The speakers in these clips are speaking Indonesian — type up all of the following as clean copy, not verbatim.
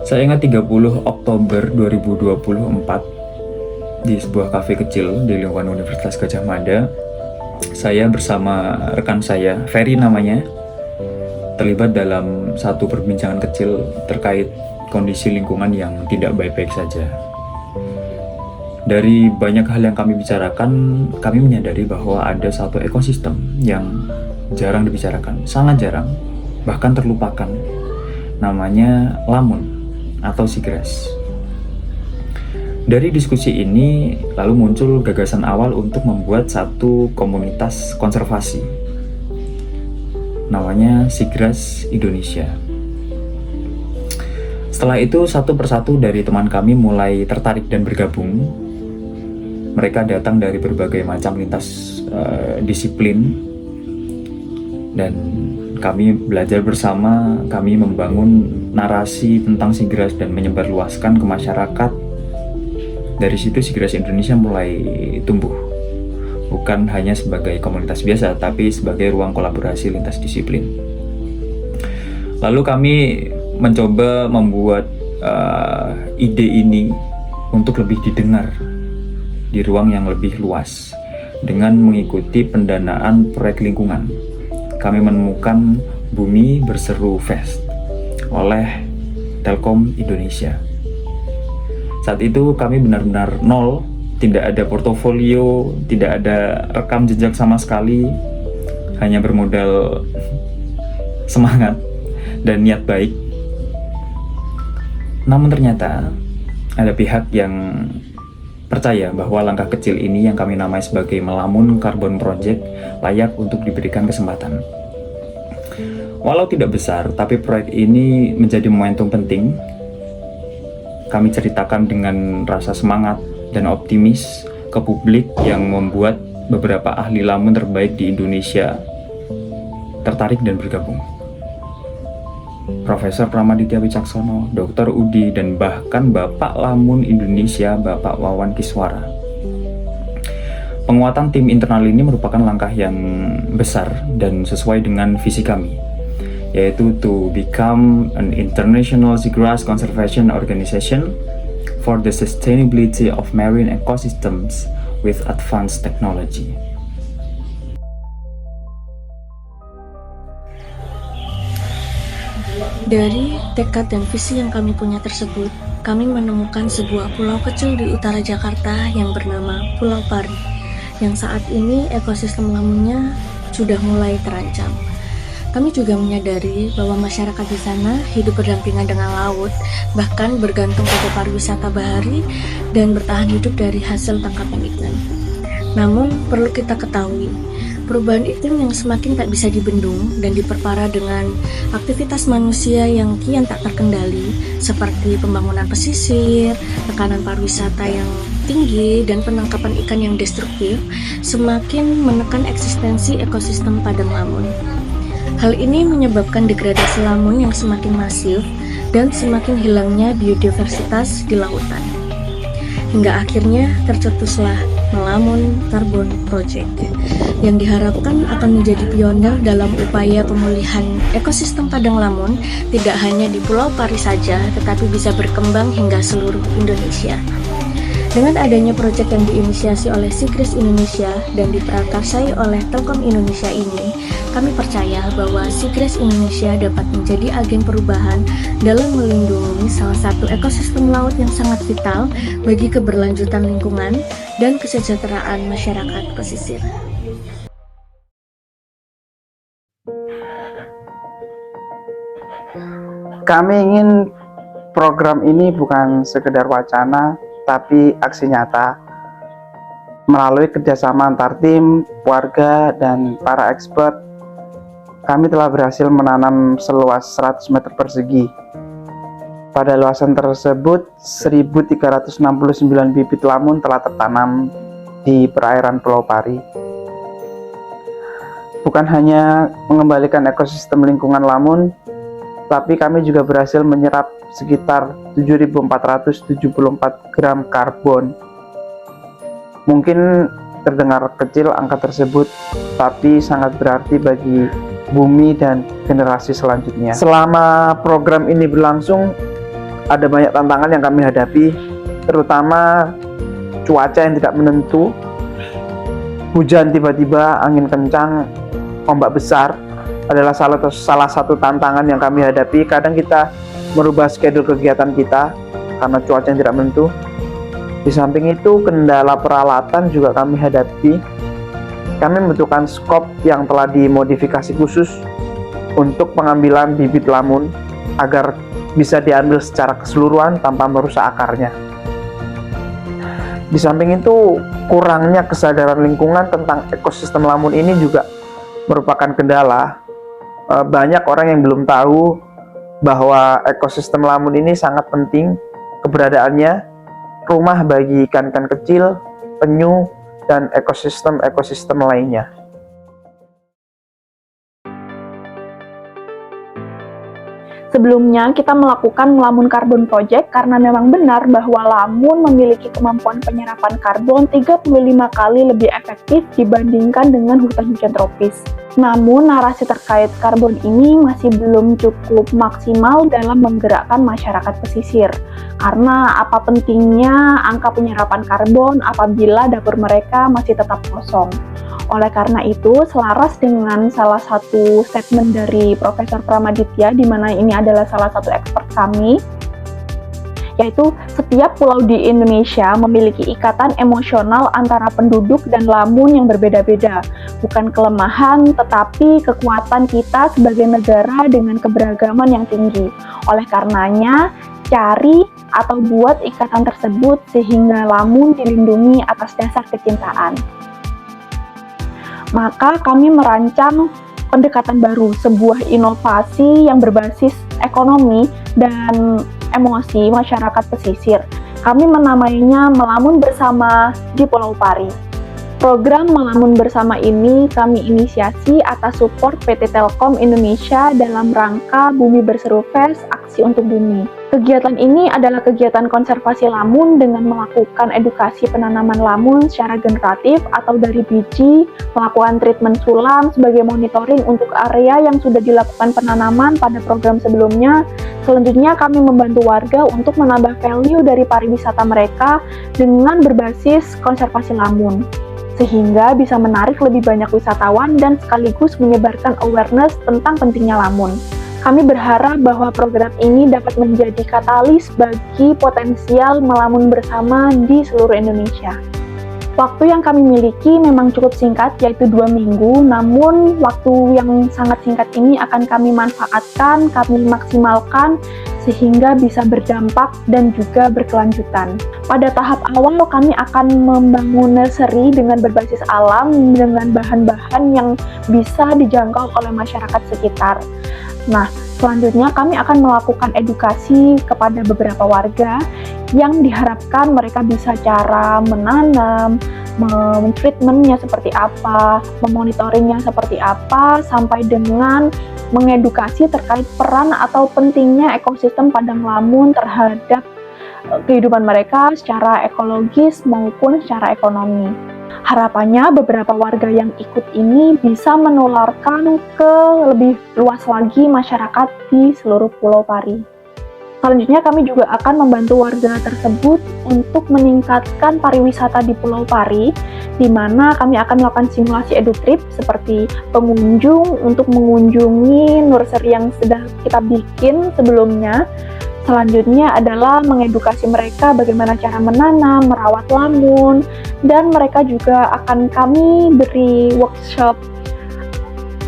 Saya ingat 30 Oktober 2024 di sebuah kafe kecil di lingkungan Universitas Gadjah Mada. Saya bersama rekan saya, Ferry namanya, terlibat dalam satu perbincangan kecil terkait kondisi lingkungan yang tidak baik-baik saja. Dari banyak hal yang kami bicarakan, kami menyadari bahwa ada satu ekosistem yang jarang dibicarakan, sangat jarang, bahkan terlupakan. Namanya lamun atau seagrass. Dari diskusi ini lalu muncul gagasan awal untuk membuat satu komunitas konservasi. Namanya Seagrass Indonesia. Setelah itu satu persatu dari teman kami mulai tertarik dan bergabung. Mereka datang dari berbagai macam lintas disiplin dan kami belajar bersama. Kami membangun narasi tentang seagrass dan menyebarluaskan ke masyarakat. Dari situ Seagrass Indonesia mulai tumbuh, bukan hanya sebagai komunitas biasa, tapi sebagai ruang kolaborasi lintas disiplin. Lalu kami mencoba membuat ide ini untuk lebih didengar di ruang yang lebih luas dengan mengikuti pendanaan proyek lingkungan. Kami menemukan Bumi Berseru Fest oleh Telkom Indonesia. Saat itu kami benar-benar nol, tidak ada portofolio, tidak ada rekam jejak sama sekali, hanya bermodal semangat dan niat baik. Namun ternyata ada pihak yang percaya bahwa langkah kecil ini yang kami namai sebagai Melamun Carbon Project layak untuk diberikan kesempatan. Walau tidak besar, tapi proyek ini menjadi momentum penting. Kami ceritakan dengan rasa semangat dan optimis ke publik yang membuat beberapa ahli lamun terbaik di Indonesia tertarik dan bergabung. Profesor Pramaditya Wicaksono, Dr. Udi, dan bahkan Bapak Lamun Indonesia, Bapak Wawan Kiswara. Penguatan tim internal ini merupakan langkah yang besar dan sesuai dengan visi kami, yaitu to become an international seagrass conservation organization for the sustainability of marine ecosystems with advanced technology. Dari tekad dan visi yang kami punya tersebut, kami menemukan sebuah pulau kecil di utara Jakarta yang bernama Pulau Pari, yang saat ini ekosistem lamunnya sudah mulai terancam. Kami juga menyadari bahwa masyarakat di sana hidup berdampingan dengan laut, bahkan bergantung pada pariwisata bahari dan bertahan hidup dari hasil tangkapan ikan. Namun, perlu kita ketahui, perubahan iklim yang semakin tak bisa dibendung dan diperparah dengan aktivitas manusia yang kian tak terkendali, seperti pembangunan pesisir, tekanan pariwisata yang tinggi, dan penangkapan ikan yang destruktif, semakin menekan eksistensi ekosistem padang lamun. Hal ini menyebabkan degradasi lamun yang semakin masif dan semakin hilangnya biodiversitas di lautan. Hingga akhirnya tercetuslah Melamun Carbon Project yang diharapkan akan menjadi pionir dalam upaya pemulihan ekosistem padang lamun tidak hanya di Pulau Pari saja, tetapi bisa berkembang hingga seluruh Indonesia. Dengan adanya proyek yang diinisiasi oleh Seagrass Indonesia dan diprakarsai oleh Telkom Indonesia ini, kami percaya bahwa Seagrass Indonesia dapat menjadi agen perubahan dalam melindungi salah satu ekosistem laut yang sangat vital bagi keberlanjutan lingkungan dan kesejahteraan masyarakat pesisir. Kami ingin program ini bukan sekedar wacana, tapi aksi nyata. Melalui kerjasama antar tim, warga, dan para expert, kami telah berhasil menanam seluas 100 meter persegi. Pada luasan tersebut, 1.369 bibit lamun telah tertanam di perairan Pulau Pari. Bukan hanya mengembalikan ekosistem lingkungan lamun, tapi kami juga berhasil menyerap sekitar 7.474 gram karbon. Mungkin terdengar kecil angka tersebut, tapi sangat berarti bagi bumi dan generasi selanjutnya. Selama program ini berlangsung, ada banyak tantangan yang kami hadapi, terutama cuaca yang tidak menentu, hujan tiba-tiba, angin kencang, ombak besar adalah salah satu tantangan yang kami hadapi. Kadang kita merubah schedule kegiatan kita karena cuaca yang tidak menentu. Di samping itu, kendala peralatan juga kami hadapi. Kami membutuhkan skop yang telah dimodifikasi khusus untuk pengambilan bibit lamun agar bisa diambil secara keseluruhan tanpa merusak akarnya. Di samping itu, kurangnya kesadaran lingkungan tentang ekosistem lamun ini juga merupakan kendala. Banyak orang yang belum tahu bahwa ekosistem lamun ini sangat penting keberadaannya, rumah bagi ikan-ikan kecil, penyu, dan ekosistem lainnya. Sebelumnya, kita melakukan Lamun Carbon Project karena memang benar bahwa lamun memiliki kemampuan penyerapan karbon 35 kali lebih efektif dibandingkan dengan hutan-hujan tropis. Namun, narasi terkait karbon ini masih belum cukup maksimal dalam menggerakkan masyarakat pesisir. Karena apa pentingnya angka penyerapan karbon apabila dapur mereka masih tetap kosong. Oleh karena itu, selaras dengan salah satu statement dari Profesor Pramaditya, di mana ini adalah salah satu expert kami, yaitu setiap pulau di Indonesia memiliki ikatan emosional antara penduduk dan lamun yang berbeda-beda. Bukan kelemahan, tetapi kekuatan kita sebagai negara dengan keberagaman yang tinggi. Oleh karenanya, cari atau buat ikatan tersebut sehingga lamun dilindungi atas dasar kecintaan. Maka kami merancang pendekatan baru, sebuah inovasi yang berbasis ekonomi dan emosi masyarakat pesisir. Kami menamainya Melamun Bersama di Pulau Pari. Program Melamun Bersama ini kami inisiasi atas support PT Telkom Indonesia dalam rangka Bumi Berseru Fest Aksi untuk Bumi. Kegiatan ini adalah kegiatan konservasi lamun dengan melakukan edukasi penanaman lamun secara generatif atau dari biji, melakukan treatment sulam sebagai monitoring untuk area yang sudah dilakukan penanaman pada program sebelumnya. Selanjutnya kami membantu warga untuk menambah value dari pariwisata mereka dengan berbasis konservasi lamun, sehingga bisa menarik lebih banyak wisatawan dan sekaligus menyebarkan awareness tentang pentingnya lamun. Kami berharap bahwa program ini dapat menjadi katalis bagi potensial melamun bersama di seluruh Indonesia. Waktu yang kami miliki memang cukup singkat, yaitu 2 minggu, namun waktu yang sangat singkat ini akan kami manfaatkan, kami maksimalkan, sehingga bisa berdampak dan juga berkelanjutan. Pada tahap awal, kami akan membangun nursery dengan berbasis alam, dengan bahan-bahan yang bisa dijangkau oleh masyarakat sekitar. Nah, selanjutnya kami akan melakukan edukasi kepada beberapa warga yang diharapkan mereka bisa cara menanam, treatmentnya seperti apa, memonitoringnya seperti apa, sampai dengan mengedukasi terkait peran atau pentingnya ekosistem padang lamun terhadap kehidupan mereka secara ekologis maupun secara ekonomi. Harapannya beberapa warga yang ikut ini bisa menularkan ke lebih luas lagi masyarakat di seluruh Pulau Pari. Selanjutnya kami juga akan membantu warga tersebut untuk meningkatkan pariwisata di Pulau Pari, di mana kami akan melakukan simulasi edutrip seperti pengunjung untuk mengunjungi nursery yang sudah kita bikin sebelumnya. Selanjutnya adalah mengedukasi mereka bagaimana cara menanam, merawat lamun, dan mereka juga akan kami beri workshop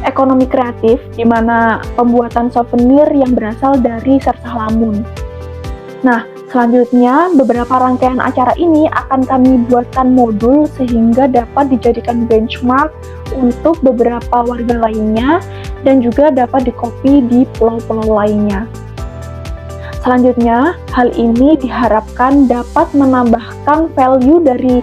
ekonomi kreatif, di mana pembuatan souvenir yang berasal dari sersah lamun. Nah, selanjutnya beberapa rangkaian acara ini akan kami buatkan modul sehingga dapat dijadikan benchmark untuk beberapa warga lainnya dan juga dapat dikopi di pulau-pulau lainnya. Selanjutnya, hal ini diharapkan dapat menambahkan value dari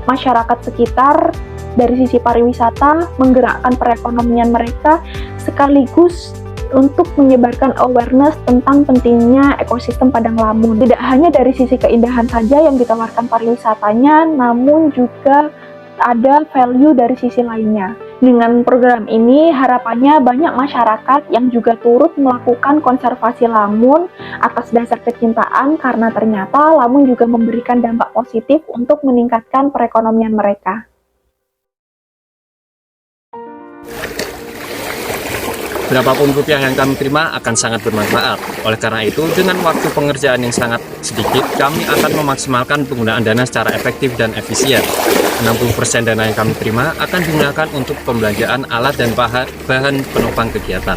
masyarakat sekitar dari sisi pariwisata, menggerakkan perekonomian mereka, sekaligus untuk menyebarkan awareness tentang pentingnya ekosistem padang lamun. Tidak hanya dari sisi keindahan saja yang ditawarkan pariwisatanya, namun juga ada value dari sisi lainnya, Dengan program ini, harapannya banyak masyarakat yang juga turut melakukan konservasi lamun atas dasar kecintaan, karena ternyata lamun juga memberikan dampak positif untuk meningkatkan perekonomian mereka. Berapapun rupiah yang kami terima akan sangat bermanfaat. Oleh karena itu, dengan waktu pengerjaan yang sangat sedikit, kami akan memaksimalkan penggunaan dana secara efektif dan efisien. 60% dana yang kami terima akan digunakan untuk pembelanjaan alat dan bahan penopang kegiatan.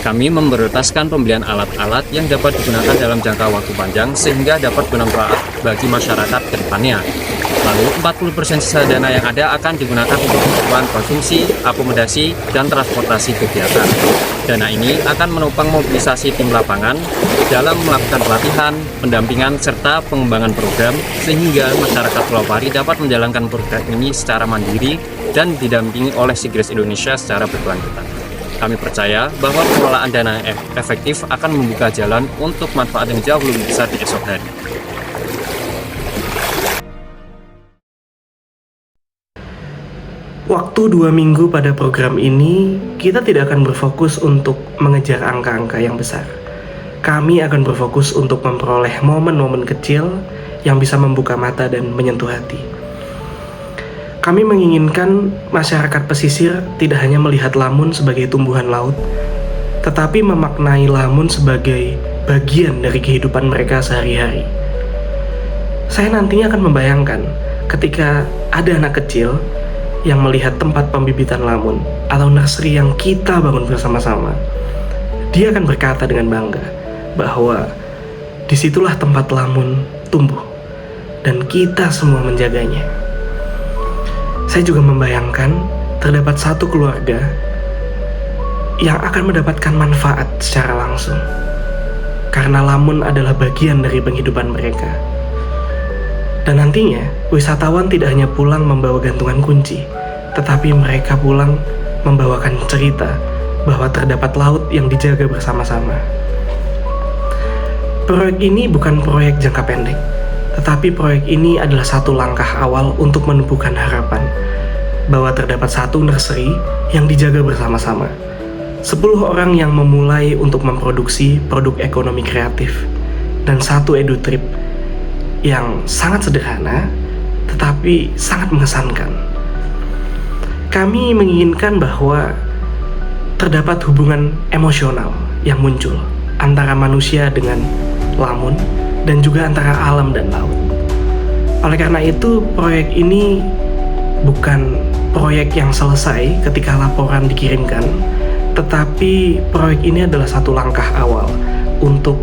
Kami memprioritaskan pembelian alat-alat yang dapat digunakan dalam jangka waktu panjang sehingga dapat bermanfaat bagi masyarakat ke depannya. Lalu 40% sisa dana yang ada akan digunakan untuk kebutuhan konsumsi, akomodasi, dan transportasi kegiatan. Dana ini akan menopang mobilisasi tim lapangan dalam melakukan pelatihan, pendampingan, serta pengembangan program sehingga masyarakat Pulau Pari dapat menjalankan program ini secara mandiri dan didampingi oleh Sigris Indonesia secara berkelanjutan. Kami percaya bahwa pengelolaan dana yang efektif akan membuka jalan untuk manfaat yang jauh lebih besar di esok hari. Waktu 2 minggu pada program ini, kita tidak akan berfokus untuk mengejar angka-angka yang besar. Kami akan berfokus untuk memperoleh momen-momen kecil yang bisa membuka mata dan menyentuh hati. Kami menginginkan masyarakat pesisir tidak hanya melihat lamun sebagai tumbuhan laut, tetapi memaknai lamun sebagai bagian dari kehidupan mereka sehari-hari. Saya nantinya akan membayangkan ketika ada anak kecil yang melihat tempat pembibitan lamun atau nursery yang kita bangun bersama-sama. Dia akan berkata dengan bangga bahwa disitulah tempat lamun tumbuh dan kita semua menjaganya. Saya juga membayangkan terdapat satu keluarga yang akan mendapatkan manfaat secara langsung karena lamun adalah bagian dari penghidupan mereka. Dan nantinya, wisatawan tidak hanya pulang membawa gantungan kunci, tetapi mereka pulang membawakan cerita bahwa terdapat laut yang dijaga bersama-sama. Proyek ini bukan proyek jangka pendek, tetapi proyek ini adalah satu langkah awal untuk menumbuhkan harapan bahwa terdapat satu nursery yang dijaga bersama-sama. 10 orang yang memulai untuk memproduksi produk ekonomi kreatif, dan satu edutrip yang sangat sederhana tetapi sangat mengesankan. Kami menginginkan bahwa terdapat hubungan emosional yang muncul antara manusia dengan lamun dan juga antara alam dan laut. Oleh karena itu, proyek ini bukan proyek yang selesai ketika laporan dikirimkan, tetapi proyek ini adalah satu langkah awal untuk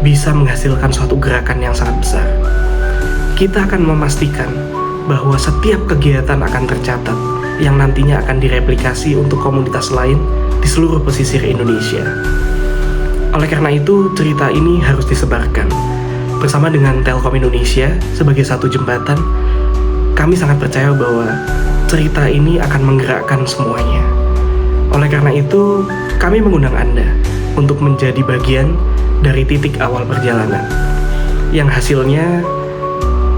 bisa menghasilkan suatu gerakan yang sangat besar. Kita akan memastikan bahwa setiap kegiatan akan tercatat yang nantinya akan direplikasi untuk komunitas lain di seluruh pesisir Indonesia. Oleh karena itu, cerita ini harus disebarkan. Bersama dengan Telkom Indonesia sebagai satu jembatan, kami sangat percaya bahwa cerita ini akan menggerakkan semuanya. Oleh karena itu, kami mengundang Anda untuk menjadi bagian dari titik awal perjalanan yang hasilnya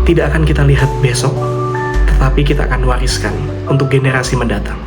tidak akan kita lihat besok, tetapi kita akan wariskan untuk generasi mendatang.